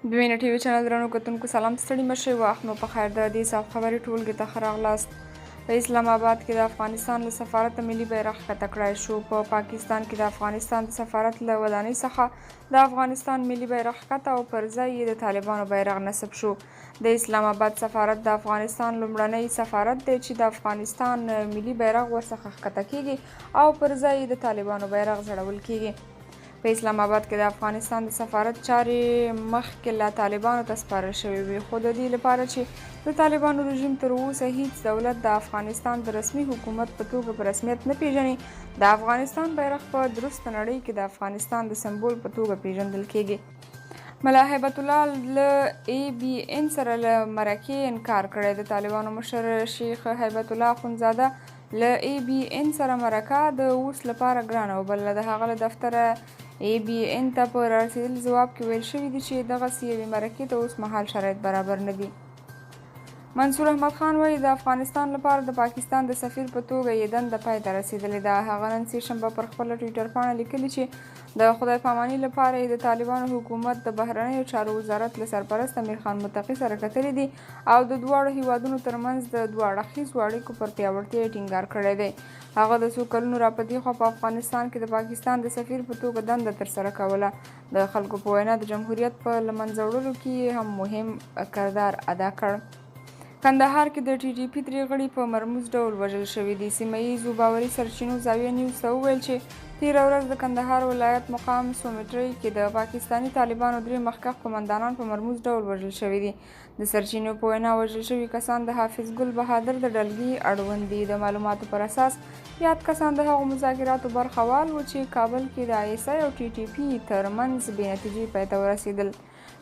د وینې ټي وي چینل درنو کتونکو سلام ستړي مشئ وخت مو په خیر. د دې صاحب خبرې ټولګې ته ښه راغلاست. په اسلام آباد کې د افغانستان له سفارت ملي بیرغ ښکته کړی شو. په پاکستان کې د افغانستان د سفارت له ودانۍ څخه د افغانستان ملي بیرغ ښکته او پر ځای یې د طالبانو بیرغ نصب شو. د اسلام آباد سفارت د افغانستان لومړنی سفارت دی چې د افغانستان ملي بیرغ ورڅخه ښکته کیږي او پر ځای یې د طالبانو بیرغ ځړول کیږي. په اسلام آباد کې د افغانستان د سفارت چارې مخکې له طالبانو ته سپارل شوې وې، خو د دې لپاره چې د طالبانو رژیم تر اوسه هیڅ دولت د افغانستان د رسمي حکومت په توګه په رسمیت نه پیژني، د افغانستان بیرغ په درسته نړۍ کې د افغانستان د سمبول په توګه پیژندل کیږي. ملا هیبت الله له ای بی ان سره له مرکې انکار کړی. د طالبانو مشر شیخ هیبت الله اخندزاده له ای بی ان سره مرکه د اوس لپاره ګرانه وبلله. د هغه له دفتره ای بی ان ته په رارسېدلي ځواب کې ویل شوي دي چې دغسې یوې مرکې ته اوس مهال شرایط برابر نه دي. منصور احمد خان وایي د افغانستان لپاره د پاکستان د سفیر په توګه یې دنده پای ته رسېدلې ده. هغه نن سه شنبه پر خپله ټویټر پاڼه لیکلي چې د خدای پاماني لپاره یې د طالبانو حکومت د بهرنیو چارو وزارت له سرپرست امیر خان متقي سره کتلي دي او د دواړو هیوادونو ترمنځ د دوه اړخیزو اړیکو پر پیاوړتیا یې ټینګار کړی دی. هغه د څو کلونو راپدېخوا په افغانستان کې د پاکستان د سفیر په توګه دنده ترسره کوله. د خلکو په وینا د جمهوریت په له منځه وړلو کې هم مهم کردار ادا کړ. کندهار کې د ټي ټي پي درې غړي په مرموز ډول وژل شوي دي. سیمه ییزو باوري سرچینو زاویه نیوز ته وویل چې تېره ورځ د کندهار ولایت مقام سومټري کې د پاکستاني طالبانو درې مخکښ قومندانان په مرموز ډول وژل شوي دي. د سرچینو په وینا وژل شوي کسان د حافظ ګل بهادر د ډلګي اړوند دي. د معلوماتو پر اساس یاد کسان د هغو مذاکراتو برخوال و چې کابل کې د آی اس آی او ټي ټي پي ترمنځ بې نتیجې پای ته ورسېدل.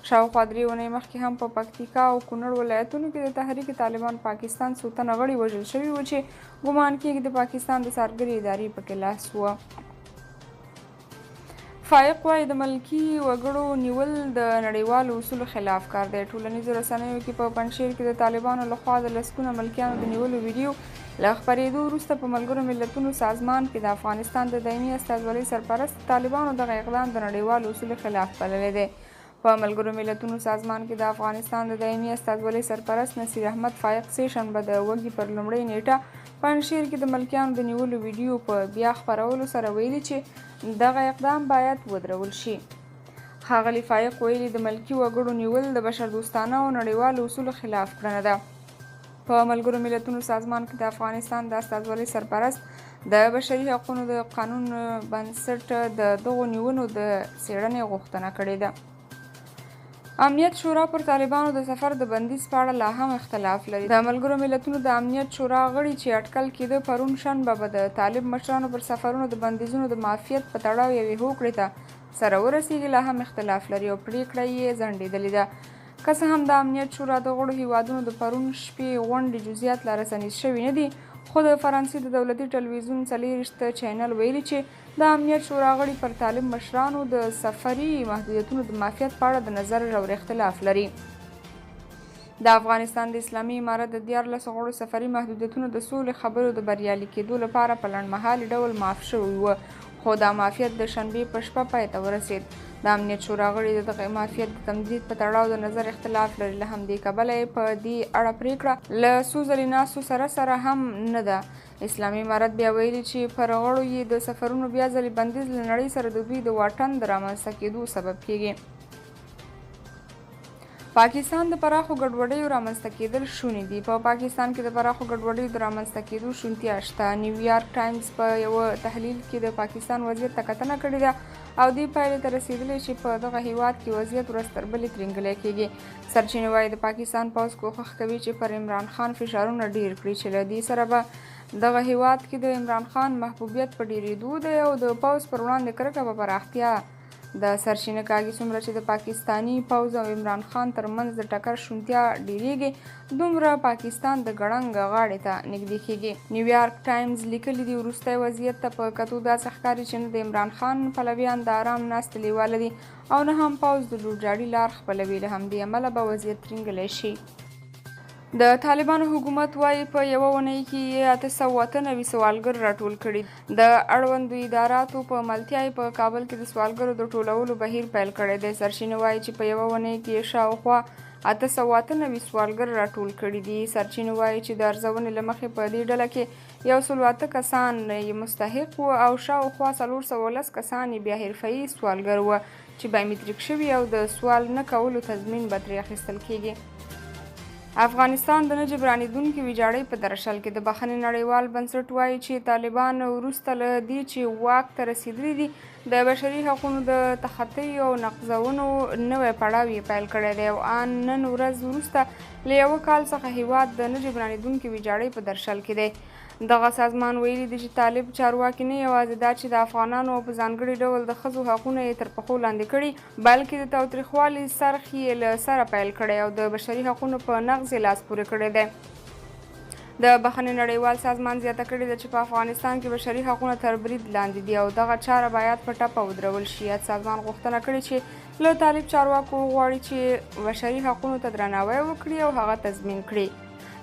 شاوخوا 3 اونۍ مخکې هم په پکتیکا او کونړ ولایتونو کې د تحریک طالبان پاکستان څو تنه غړي وژل شوي وو چې ګمان کېږي د پاکستان د څارګرې ادارې پکې لاس و. فائق وایي د ملکي وګړو نیول د نړیوالو اصولو خلاف کار دی. ټولنیزو رسنیو کې په پنجشیر کې د طالبانو لخوا د لسګونه ملکیانو د نیولو ویډیو له خپرېدو وروسته په ملګرو ملتونو سازمان کې د افغانستان د دایمي استازولۍ سرپرست طالبانو دغه اقدام د نړیوالو اصولو خلاف بللی دی. په ملګرو ملتونو سازمان کې د افغانستان د دایمي استازولۍ سرپرست نصیر احمد فائق سه شنبه د وږي پر لومړۍ نیټه پنجشیر کې د ملکیانو د نیولو ویډیو په بیا خپرولو سره ویلي چې دغه اقدام باید ودرول شي. ښاغلي فائق ویلي د ملکي وګړو نیول د بشردوستانه او نړیوالو اصولو خلاف کړنه ده. په ملګرو ملتونو سازمان کې د افغانستان د استازولۍ سرپرست د بشري حقوقو د قانون بنسټ د دغو نیونو د څېړنې غوښتنه کړې ده. امنیت شورا پر طالبانو د سفر د بندیز په اړه لا هم اختلاف لري. د ملګرو ملتونو د امنیت شورا غړي چې اټکل کېده پرون شنبه به د طالب مشرانو پر سفرونو د بندیزونو د معافیت په تړاو یوې هوکړې ته سره ورسیږي لا هم اختلاف لري او پریکړه یې ځنډېدلې ده. که څه هم د امنیت شورا د غړو هیوادونو د پرون شپې غونډې جزئیات لا رسنیز شوي نه دي، خو د فرانسې د دولتي ټلویزیون 40 چینل ویلي چې د امنیت شورا غړي پر طالب مشرانو د سفري محدودیتونو د معافیت په اړه د نظر ژور اختلاف لري. د افغانستان د اسلامي امارت د 14 غړو سفري محدودیتونو د سولې خبرو د بریالي کېدو لپاره په لنډمهالي ډول معاف شوي وو، خو دا معافیت د شنبې په شپه پای ته ورسېد. د امنیت شورا غړي د دغه معافیت د تمدید په تړاو د نظر اختلاف لري. له همدې کبله یې په دې اړه پریکړه له څو ځلې ناستو سره هم نه ده. اسلامي امارت بیا ویلي چې پر غړو یې د سفرونو بیا ځلې بندیز له نړۍ سره د دوی د واټن د رامنځته کېدو سبب کیږي. پاکستان د پراخو ګډوډیو رامنځته کېدل شوني دي. په پاکستان کې د پراخو ګډوډیو د رامنځته کېدو شونتیا شته. نیویارک ټایمز په یوه تحلیل کې د پاکستان وضعیت ته کتنه کړې ده او دې پایلې ته رسېدلې چې په دغه هیواد کې وضعیت ورځ تر بلې ترینګلی کېږي. سرچینې وایي د پاکستان پوځ کوښښ کوي چې پر عمران خان فشارونه ډېر کړي چې له دې سره به دغه هیواد کې د عمران خان محبوبیت په ډېرېدو دی او د پوځ پر وړاندې کرکه په پراختیا. د سرچینه کاږي څومره چې د پاکستاني پوځ او عمران خان ترمنځ د ټکر شونتیا ډیریږي دومره پاکستان د ګړنګ غاړې ته نږدې کیږي. نیویارک ټایمز لیکلي دي وروستی وضعیت ته په کتو داسې ښکاري چې نه د عمران خان پلویان د آرام ناستې لیواله دي او نه هم پوځ د جوړجاړي لار خپلوي. له همدې امله به وضعیت ترینګلی شي. د طالبانو حکومت وایي په یوه اونۍ کې یې 898 سوالګر راټول کړي. د اړوندو اداراتو په ملتیا یې په کابل کې د سوالګرو د ټولولو بهیر پیل کړی دی. سرچینې وایي چې په یوه اونۍ کې شاوخوا 898 سوالګر راټول کړي دي. سرچینې وایي چې د ارزونې له مخې په دې ډله کې 108 کسان یې مستحق وو او شاوخوا 410 کسان یې بیا حرفه‌ایي سوالګر وو چې بایومتریک شوي او د سوال نه کولو تضمین به ترې اخیستل کیږي. افغانستان د نه جبرانېدونکې ویجاړۍ په درشل کې د بخښنې نړیوال بنسټ وایي چې طالبان وروسته له دې چې واک ته رسېدلي دي د بشري حقونو د تخطي او نقضونو نوی پړاو یې پیل کړی دی او ان نن ورځ وروسته له یوه کال څخه هیواد د نه جبرانېدونکې ویجاړۍ په درشل کې دی. دغه سازمان ویلي دي چې طالب چارواکي نه یوازې دا چې د افغانانو په ځانګړي ډول د ښځو حقونه یې تر پښو لاندې کړي بلکې د تاوتریخوالي څرخ یې له سره پیل کړی او د بشري حقونو په نقض یې لاس پورې کړی دی. د بخښنې نړیوال سازمان زیاته کړې ده چې په افغانستان کې بشري حقونه تر برید لاندې دي او دغه چاره باید په ټپه ودرول شي. سازمان غوښتنه کړې چې له طالب چارواکو وغواړي چې بشري حقونو ته درناوی وکړي او هغه تضمین کړي.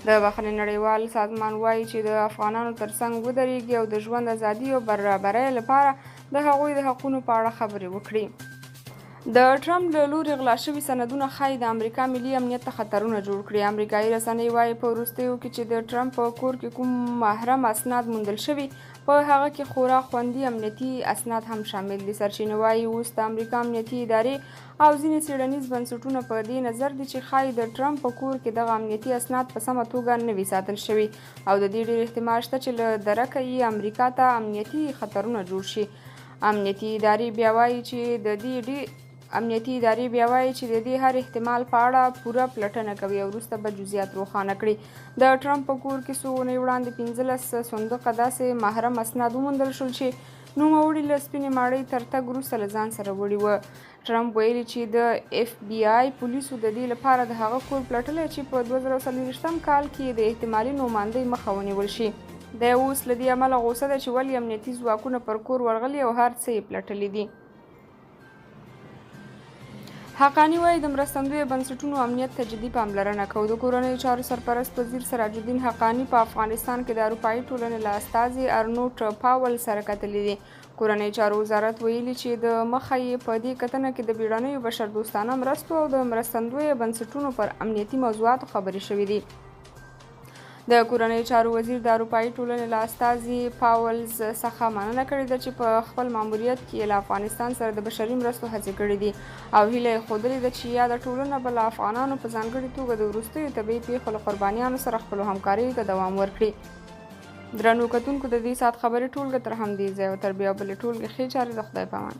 د بخښنې نړیوال سازمان وایي چې د افغانانو ترڅنګ ودرېږي او د ژوند ازادي او برابرۍ لپاره د هغوی د حقونو په اړه خبرې وکړي. د ټرمپ له لوري غلا شوي سندونه ښایي د امریکا ملي امنیت ته خطرونه جوړ کړي. امریکایي رسنۍ وایي په وروستیو کې چې د ټرمپ په کور کې کوم محرم اسناد موندل شوي په هغه کې خورا خوندي امنیتي اسناد هم شامل دي. سرچینې وایي اوس د امریکا امنیتي ادارې او ځینې څېړنیز بنسټونه په دې نظر دي چې ښایي د ټرمپ په کور کې دغه امنیتي اسناد په سمه توګه نه وي ساتل شوي او د دې ډېر احتمال شته چې له درکه یې امریکا ته امنیتي خطرونه جوړ شي. امنیتي ادارې بیا وایي چې د دې هر احتمال په اړه پوره پلټنه کوي او وروسته به جزئیات روښانه کړي. د ټرمپ په کور کې څو اونۍ وړاندې 15 صندوقه داسې محرم اسناد وموندل شول چې نوموړي له سپینې ماڼۍ تر تګ وروسته له ځان سره وړي وو. ټرمپ ویلي چې د اف بی آی پولیسو د دې لپاره د هغه کور پلټلی چې په 2024 کال کې د احتمالي نوماندۍ مخه ونیول شي. دی اوس له دې امله غوسه ده چې ولې امنیتي ځواکونه پر کور ورغلي او هر څه یې پلټلي دي. حقانی وایي د مرستندویه بنسټونو امنیت ته جدي پاملرنه کوي. د کورنیو چارو سرپرست وزیر سراج الدین حقانی په افغانستان کې د اروپایي ټولنې له استازي ارنوټ پاول سره کتلي دي. کورنیو چارو وزارت ویلي چې د مخه یې په دې کتنه کې د بیړنیو بشردوستانه مرستو او د مرستندویه بنسټونو پر امنیتي موضوعاتو خبرې شوې دي. د کورنیو چارو وزیر د اروپایي ټولنې له استازي پاولز څخه مننه کړې ده چې په خپل ماموریت کې له افغانستان سره د بشري مرستو هڅې کړې دي او هیله یې ښودلې ده چې یاده ټولنه به له افغانانو په ځانګړې توګه د وروستیو طبیعي پیښو له قربانیانو سره خپلو همکاریو ته دوام ورکړي. درنو کتونکو د دې ساعت خبرې ټولګه تر همدې ځایه او تر بیا بلې ټولګې ښې چارې د خدای په امان.